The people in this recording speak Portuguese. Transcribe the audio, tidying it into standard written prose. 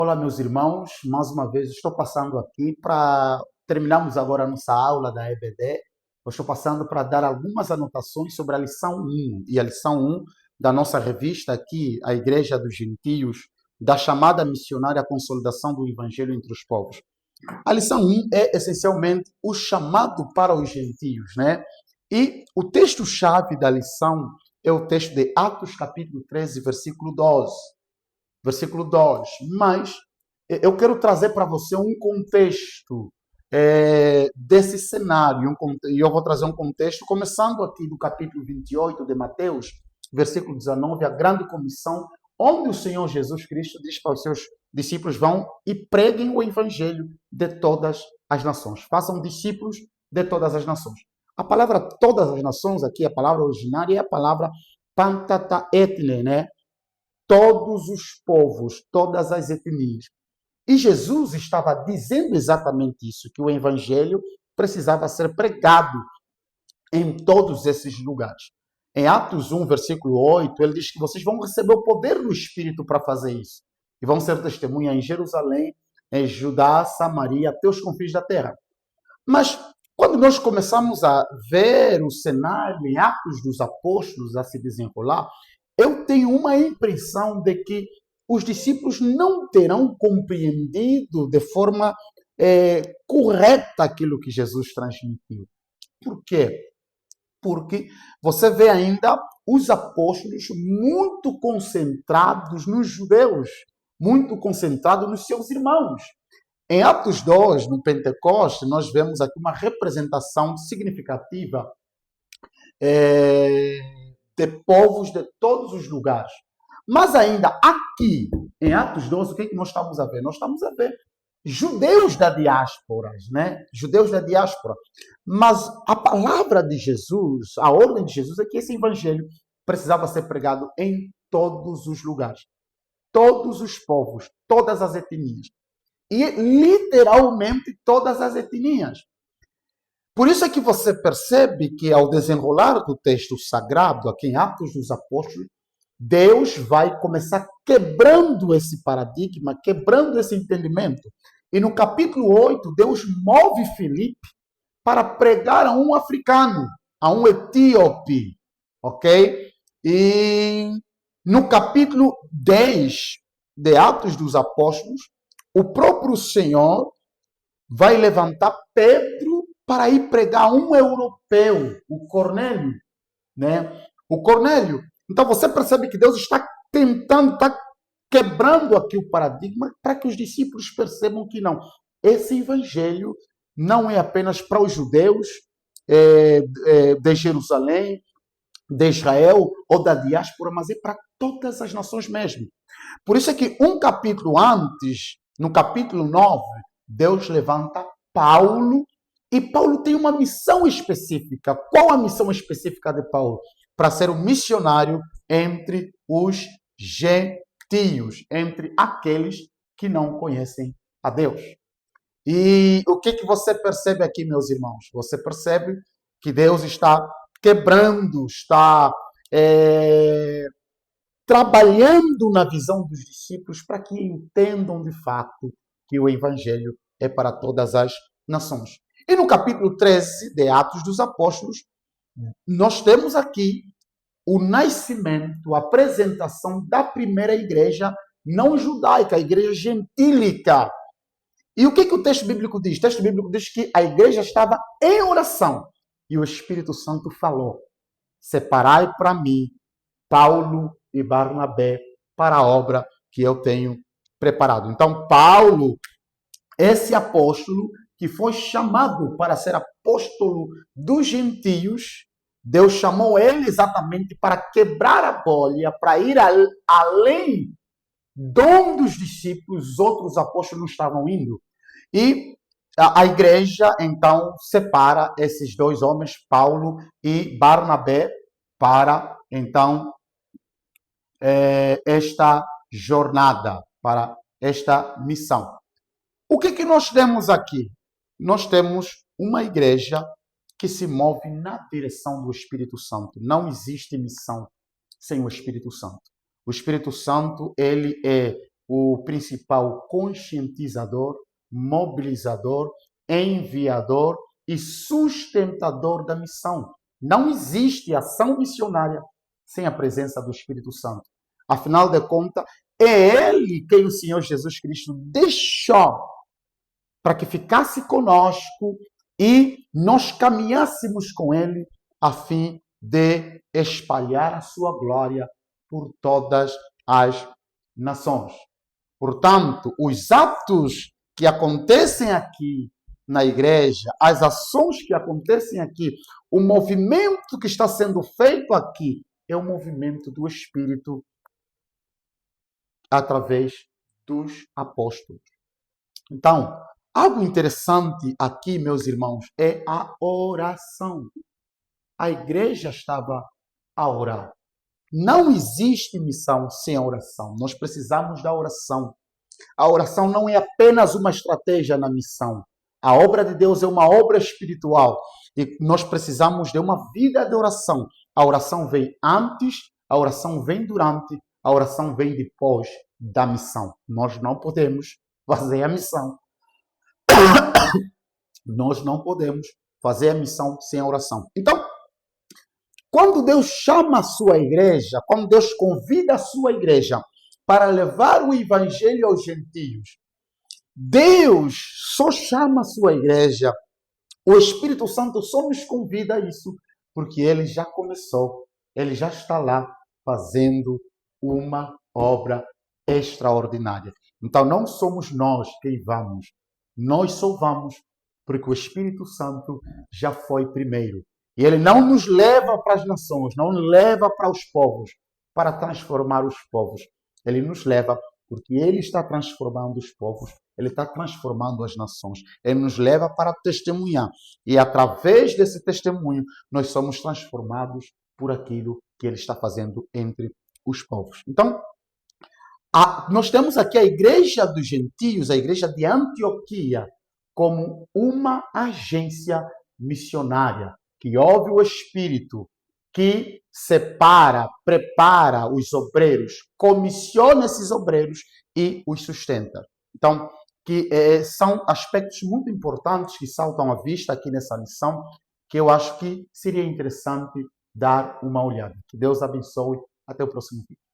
Olá, meus irmãos, mais uma vez estou passando aqui para terminarmos agora a nossa aula da EBD. Eu estou passando para dar algumas anotações sobre a lição 1 e a lição 1 da nossa revista aqui, a Igreja dos Gentios, da chamada missionária Consolidação do Evangelho entre os Povos. A lição 1 é essencialmente o chamado para os gentios, né? E o texto-chave da lição é o texto de Atos, capítulo 13, versículo 12. Versículo 2. Mas eu quero trazer para você um contexto desse cenário. E eu vou trazer um contexto, começando aqui do capítulo 28 de Mateus, versículo 19, a grande comissão, onde o Senhor Jesus Cristo diz para os seus discípulos: vão e preguem o evangelho de todas as nações. Façam discípulos de todas as nações. A palavra todas as nações aqui, a palavra originária é a palavra pantata etne, né? Todos os povos, todas as etnias. E Jesus estava dizendo exatamente isso, que o evangelho precisava ser pregado em todos esses lugares. Em Atos 1, versículo 8, ele diz que vocês vão receber o poder do Espírito para fazer isso. E vão ser testemunha em Jerusalém, em Judá, Samaria, até os confins da terra. Mas quando nós começamos a ver o cenário em Atos dos Apóstolos a se desenrolar, eu tenho uma impressão de que os discípulos não terão compreendido de forma correta aquilo que Jesus transmitiu. Por quê? Porque você vê ainda os apóstolos muito concentrados nos judeus, muito concentrados nos seus irmãos. Em Atos 2, no Pentecoste, nós vemos aqui uma representação significativa de povos de todos os lugares. Mas ainda aqui, em Atos 12, o que nós estamos a ver? Nós estamos a ver judeus da diáspora, né? Judeus da diáspora. Mas a palavra de Jesus, a ordem de Jesus é que esse evangelho precisava ser pregado em todos os lugares. Todos os povos, todas as etnias. E literalmente todas as etnias. Por isso é que você percebe que ao desenrolar do texto sagrado, aqui em Atos dos Apóstolos, Deus vai começar quebrando esse paradigma, quebrando esse entendimento. E no capítulo 8, Deus move Filipe para pregar a um africano, a um etíope, ok? E no capítulo 10 de Atos dos Apóstolos, o próprio Senhor vai levantar Pedro para ir pregar a um europeu, o Cornélio, né? O Cornélio. Então você percebe que Deus está tentando, está quebrando aqui o paradigma para que os discípulos percebam que não. Esse evangelho não é apenas para os judeus de Jerusalém, de Israel ou da diáspora, mas é para todas as nações mesmo. Por isso é que um capítulo antes, no capítulo 9, Deus levanta Paulo e Paulo tem uma missão específica. Qual a missão específica de Paulo? Para ser um missionário entre os gentios, entre aqueles que não conhecem a Deus. E o que você percebe aqui, meus irmãos? Você percebe que Deus está quebrando, está trabalhando na visão dos discípulos para que entendam de fato que o evangelho é para todas as nações. E no capítulo 13 de Atos dos Apóstolos, nós temos aqui o nascimento, a apresentação da primeira igreja não judaica, a igreja gentílica. E o que o texto bíblico diz? O texto bíblico diz que a igreja estava em oração e o Espírito Santo falou: separai para mim Paulo e Barnabé para a obra que eu tenho preparado. Então, Paulo, esse apóstolo que foi chamado para ser apóstolo dos gentios, Deus chamou ele exatamente para quebrar a bolha, para ir além de onde os discípulos, os outros apóstolos estavam indo. E a igreja, então, separa esses dois homens, Paulo e Barnabé, para, então, esta jornada, para esta missão. O que nós temos aqui? Nós temos uma igreja que se move na direção do Espírito Santo. Não existe missão sem o Espírito Santo. O Espírito Santo, ele é o principal conscientizador, mobilizador, enviador e sustentador da missão. Não existe ação missionária sem a presença do Espírito Santo. Afinal de contas, é Ele quem o Senhor Jesus Cristo deixou para que ficasse conosco e nós caminhássemos com Ele a fim de espalhar a sua glória por todas as nações. Portanto, os atos que acontecem aqui na igreja, as ações que acontecem aqui, o movimento que está sendo feito aqui é o movimento do Espírito através dos apóstolos. Então, algo interessante aqui, meus irmãos, é a oração. A igreja estava a orar. Não existe missão sem a oração. Nós precisamos da oração. A oração não é apenas uma estratégia na missão. A obra de Deus é uma obra espiritual e nós precisamos de uma vida de oração. A oração vem antes, a oração vem durante, a oração vem depois da missão. Nós não podemos fazer a missão. Nós não podemos fazer a missão sem a oração. Então, quando Deus chama a sua igreja, quando Deus convida a sua igreja para levar o evangelho aos gentios, Deus só chama a sua igreja, o Espírito Santo só nos convida a isso, porque ele já começou, ele já está lá fazendo uma obra extraordinária. Então não somos nós quem vamos, nós só vamos porque o Espírito Santo já foi primeiro. E ele não nos leva para as nações, não nos leva para os povos, para transformar os povos. Ele nos leva porque ele está transformando os povos, ele está transformando as nações. Ele nos leva para testemunhar. E através desse testemunho, nós somos transformados por aquilo que ele está fazendo entre os povos. Então, nós temos aqui a igreja dos gentios, a igreja de Antioquia, como uma agência missionária, que ouve o Espírito, que separa, prepara os obreiros, comissiona esses obreiros e os sustenta. Então, são aspectos muito importantes que saltam à vista aqui nessa lição, que eu acho que seria interessante dar uma olhada. Que Deus abençoe. Até o próximo vídeo.